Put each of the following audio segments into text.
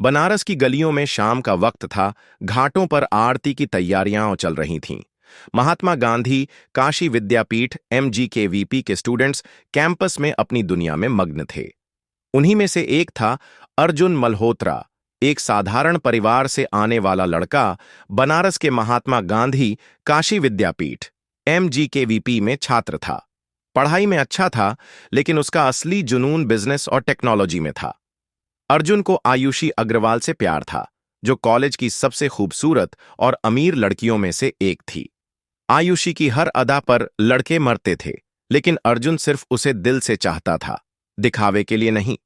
बनारस की गलियों में शाम का वक्त था। घाटों पर आरती की तैयारियां चल रही थीं। महात्मा गांधी काशी विद्यापीठ MGKVP के स्टूडेंट्स कैंपस में अपनी दुनिया में मग्न थे। उन्हीं में से एक था अर्जुन मल्होत्रा, एक साधारण परिवार से आने वाला लड़का। बनारस के महात्मा गांधी काशी विद्यापीठ MGKVP में छात्र था। पढ़ाई में अच्छा था, लेकिन उसका असली जुनून बिजनेस और टेक्नोलॉजी में था। अर्जुन को आयुषी अग्रवाल से प्यार था, जो कॉलेज की सबसे खूबसूरत और अमीर लड़कियों में से एक थी। आयुषी की हर अदा पर लड़के मरते थे, लेकिन अर्जुन सिर्फ उसे दिल से चाहता था, दिखावे के लिए नहीं।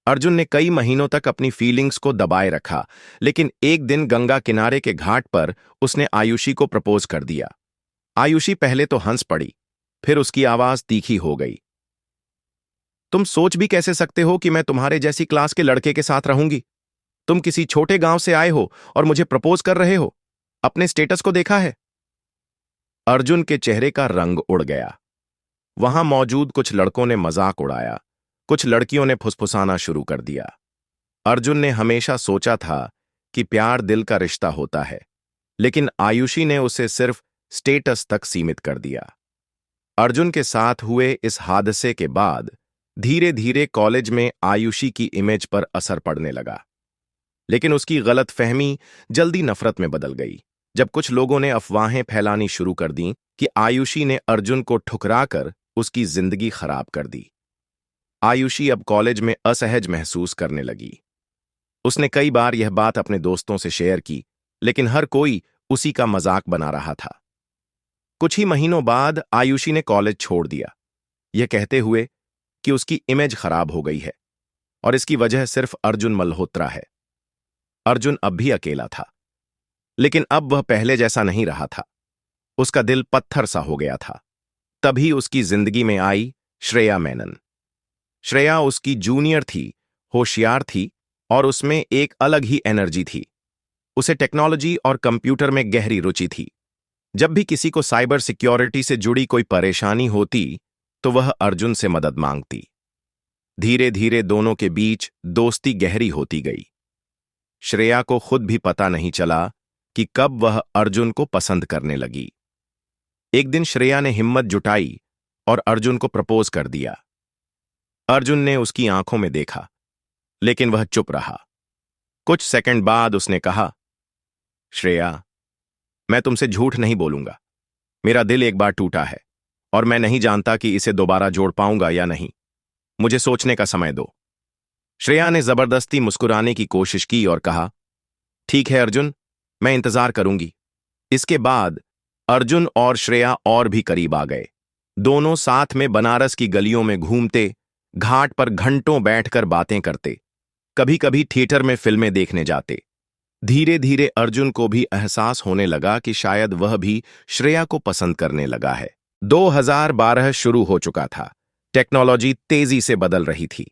अर्जुन ने कई महीनों तक अपनी फीलिंग्स को दबाए रखा, लेकिन एक दिन गंगा किनारे के घाट पर उसने आयुषी को प्रपोज कर दिया। आयुषी पहले तो हंस पड़ी, फिर उसकी आवाज तीखी हो गई। तुम सोच भी कैसे सकते हो कि मैं तुम्हारे जैसी क्लास के लड़के के साथ रहूंगी? तुम किसी छोटे गांव से आए हो और मुझे प्रपोज कर रहे हो? अपने स्टेटस को देखा है? अर्जुन के चेहरे का रंग उड़ गया। वहां मौजूद कुछ लड़कों ने मजाक उड़ाया, कुछ लड़कियों ने फुसफुसाना शुरू कर दिया। अर्जुन ने हमेशा सोचा था कि प्यार दिल का रिश्ता होता है, लेकिन आयुषी ने उसे सिर्फ स्टेटस तक सीमित कर दिया। अर्जुन के साथ हुए इस हादसे के बाद धीरे धीरे कॉलेज में आयुषी की इमेज पर असर पड़ने लगा, लेकिन उसकी गलतफहमी जल्दी नफरत में बदल गई जब कुछ लोगों ने अफवाहें फैलानी शुरू कर दी कि आयुषी ने अर्जुन को ठुकराकर उसकी जिंदगी खराब कर दी। आयुषी अब कॉलेज में असहज महसूस करने लगी। उसने कई बार यह बात अपने दोस्तों से शेयर की, लेकिन हर कोई उसी का मजाक बना रहा था। कुछ ही महीनों बाद आयुषी ने कॉलेज छोड़ दिया, यह कहते हुए कि उसकी इमेज खराब हो गई है और इसकी वजह सिर्फ अर्जुन मल्होत्रा है। अर्जुन अब भी अकेला था, लेकिन अब वह पहले जैसा नहीं रहा था। उसका दिल पत्थर सा हो गया था। तभी उसकी जिंदगी में आई श्रेया मेनन। श्रेया उसकी जूनियर थी, होशियार थी और उसमें एक अलग ही एनर्जी थी। उसे टेक्नोलॉजी और कंप्यूटर में गहरी रुचि थी। जब भी किसी को साइबर सिक्योरिटी से जुड़ी कोई परेशानी होती, तो वह अर्जुन से मदद मांगती। धीरे धीरे दोनों के बीच दोस्ती गहरी होती गई। श्रेया को खुद भी पता नहीं चला कि कब वह अर्जुन को पसंद करने लगी। एक दिन श्रेया ने हिम्मत जुटाई और अर्जुन को प्रपोज कर दिया। अर्जुन ने उसकी आंखों में देखा, लेकिन वह चुप रहा। कुछ सेकंड बाद उसने कहा, श्रेया, मैं तुमसे झूठ नहीं बोलूंगा। मेरा दिल एक बार टूटा है और मैं नहीं जानता कि इसे दोबारा जोड़ पाऊंगा या नहीं। मुझे सोचने का समय दो। श्रेया ने जबरदस्ती मुस्कुराने की कोशिश की और कहा, ठीक है अर्जुन, मैं इंतजार करूंगी। इसके बाद अर्जुन और श्रेया और भी करीब आ गए। दोनों साथ में बनारस की गलियों में घूमते, घाट पर घंटों बैठकर बातें करते, कभी कभी थिएटर में फिल्में देखने जाते। धीरे धीरे अर्जुन को भी एहसास होने लगा कि शायद वह भी श्रेया को पसंद करने लगा है। 2012 शुरू हो चुका था। टेक्नोलॉजी तेजी से बदल रही थी।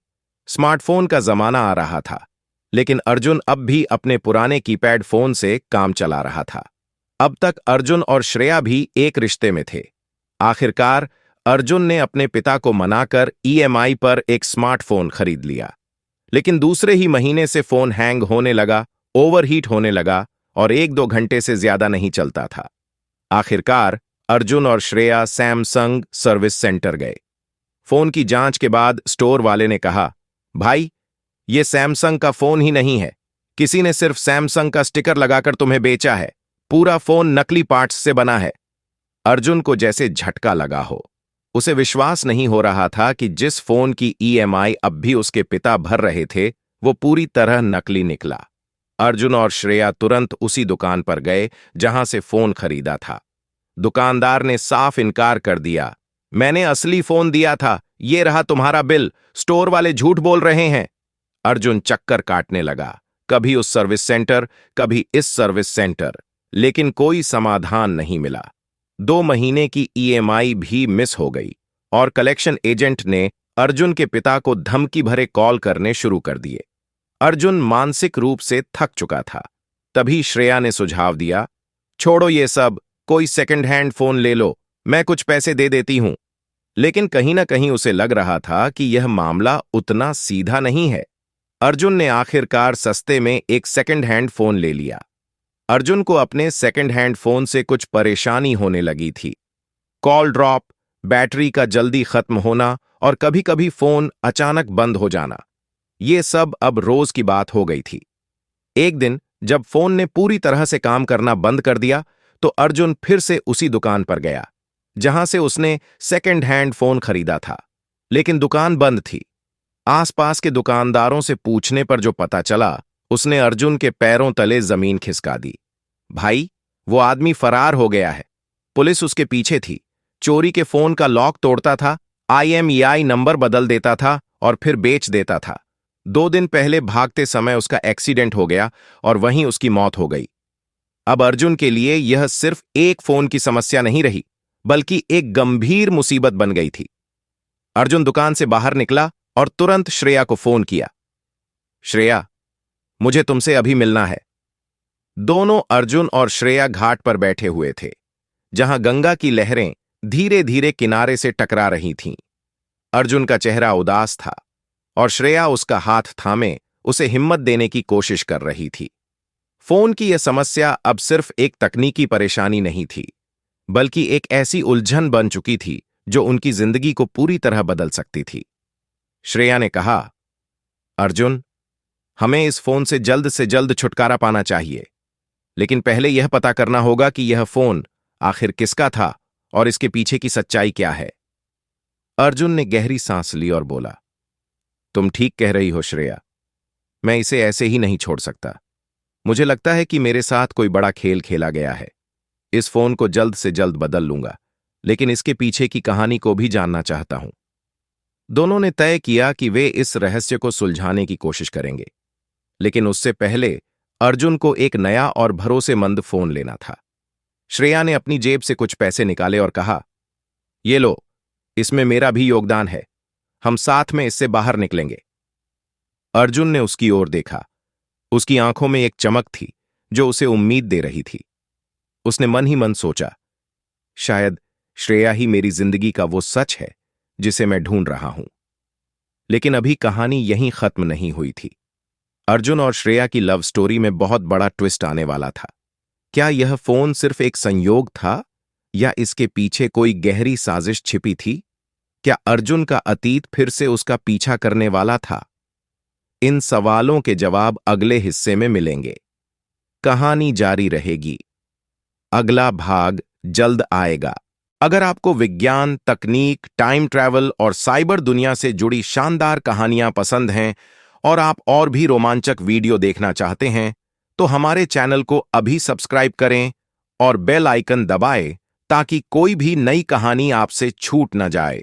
स्मार्टफोन का जमाना आ रहा था, लेकिन अर्जुन अब भी अपने पुराने कीपैड फोन से काम चला रहा था। अब तक अर्जुन और श्रेया भी एक रिश्ते में थे। आखिरकार अर्जुन ने अपने पिता को मनाकर EMI पर एक स्मार्टफोन खरीद लिया, लेकिन दूसरे ही महीने से फोन हैंग होने लगा, ओवरहीट होने लगा और 1-2 घंटे से ज्यादा नहीं चलता था। आखिरकार अर्जुन और श्रेया सैमसंग सर्विस सेंटर गए। फोन की जांच के बाद स्टोर वाले ने कहा, भाई, ये सैमसंग का फोन ही नहीं है। किसी ने सिर्फ सैमसंग का स्टिकर लगाकर तुम्हें बेचा है। पूरा फोन नकली पार्ट्स से बना है। अर्जुन को जैसे झटका लगा हो। उसे विश्वास नहीं हो रहा था कि जिस फोन की EMI अब भी उसके पिता भर रहे थे, वो पूरी तरह नकली निकला। अर्जुन और श्रेया तुरंत उसी दुकान पर गए जहां से फोन खरीदा था। दुकानदार ने साफ इनकार कर दिया, मैंने असली फोन दिया था, ये रहा तुम्हारा बिल, स्टोर वाले झूठ बोल रहे हैं। अर्जुन चक्कर काटने लगा, कभी उस सर्विस सेंटर, कभी इस सर्विस सेंटर, लेकिन कोई समाधान नहीं मिला। 2 महीने की EMI भी मिस हो गई और कलेक्शन एजेंट ने अर्जुन के पिता को धमकी भरे कॉल करने शुरू कर दिए। अर्जुन मानसिक रूप से थक चुका था। तभी श्रेया ने सुझाव दिया, छोड़ो ये सब, कोई सेकंड हैंड फोन ले लो, मैं कुछ पैसे दे देती हूं। लेकिन कहीं ना कहीं उसे लग रहा था कि यह मामला उतना सीधा नहीं है। अर्जुन ने आखिरकार सस्ते में एक सेकंड हैंड फोन ले लिया। अर्जुन को अपने सेकंड हैंड फोन से कुछ परेशानी होने लगी थी। कॉल ड्रॉप, बैटरी का जल्दी खत्म होना और कभी कभी फोन अचानक बंद हो जाना, ये सब अब रोज की बात हो गई थी। एक दिन जब फोन ने पूरी तरह से काम करना बंद कर दिया तो अर्जुन फिर से उसी दुकान पर गया जहां से उसने सेकंड हैंड फोन खरीदा था, लेकिन दुकान बंद थी। आसपास के दुकानदारों से पूछने पर जो पता चला, उसने अर्जुन के पैरों तले जमीन खिसका दी। भाई, वो आदमी फरार हो गया है। पुलिस उसके पीछे थी। चोरी के फोन का लॉक तोड़ता था, IMEI नंबर बदल देता था और फिर बेच देता था। 2 दिन पहले भागते समय उसका एक्सीडेंट हो गया और वहीं उसकी मौत हो गई। अब अर्जुन के लिए यह सिर्फ एक फोन की समस्या नहीं रही, बल्कि एक गंभीर मुसीबत बन गई थी। अर्जुन दुकान से बाहर निकला और तुरंत श्रेया को फोन किया। श्रेया, मुझे तुमसे अभी मिलना है। दोनों अर्जुन और श्रेया घाट पर बैठे हुए थे, जहां गंगा की लहरें धीरे धीरे किनारे से टकरा रही थीं। अर्जुन का चेहरा उदास था और श्रेया उसका हाथ थामे उसे हिम्मत देने की कोशिश कर रही थी। फोन की यह समस्या अब सिर्फ एक तकनीकी परेशानी नहीं थी, बल्कि एक ऐसी उलझन बन चुकी थी जो उनकी जिंदगी को पूरी तरह बदल सकती थी। श्रेया ने कहा, अर्जुन, हमें इस फोन से जल्द छुटकारा पाना चाहिए, लेकिन पहले यह पता करना होगा कि यह फोन आखिर किसका था और इसके पीछे की सच्चाई क्या है। अर्जुन ने गहरी सांस ली और बोला, तुम ठीक कह रही हो श्रेया, मैं इसे ऐसे ही नहीं छोड़ सकता। मुझे लगता है कि मेरे साथ कोई बड़ा खेल खेला गया है। इस फोन को जल्द से जल्द बदल लूंगा, लेकिन इसके पीछे की कहानी को भी जानना चाहता हूं। दोनों ने तय किया कि वे इस रहस्य को सुलझाने की कोशिश करेंगे, लेकिन उससे पहले अर्जुन को एक नया और भरोसेमंद फोन लेना था। श्रेया ने अपनी जेब से कुछ पैसे निकाले और कहा, ये लो, इसमें मेरा भी योगदान है। हम साथ में इससे बाहर निकलेंगे। अर्जुन ने उसकी ओर देखा। उसकी आंखों में एक चमक थी जो उसे उम्मीद दे रही थी। उसने मन ही मन सोचा, शायद श्रेया ही मेरी जिंदगी का वो सच है जिसे मैं ढूंढ रहा हूं। लेकिन अभी कहानी यहीं खत्म नहीं हुई थी। अर्जुन और श्रेया की लव स्टोरी में बहुत बड़ा ट्विस्ट आने वाला था। क्या यह फोन सिर्फ एक संयोग था या इसके पीछे कोई गहरी साजिश छिपी थी? क्या अर्जुन का अतीत फिर से उसका पीछा करने वाला था? इन सवालों के जवाब अगले हिस्से में मिलेंगे। कहानी जारी रहेगी। अगला भाग जल्द आएगा। अगर आपको विज्ञान, तकनीक, टाइम ट्रैवल और साइबर दुनिया से जुड़ी शानदार कहानियां पसंद हैं और आप और भी रोमांचक वीडियो देखना चाहते हैं, तो हमारे चैनल को अभी सब्सक्राइब करें और बेल आइकन दबाएं ताकि कोई भी नई कहानी आपसे छूट न जाए।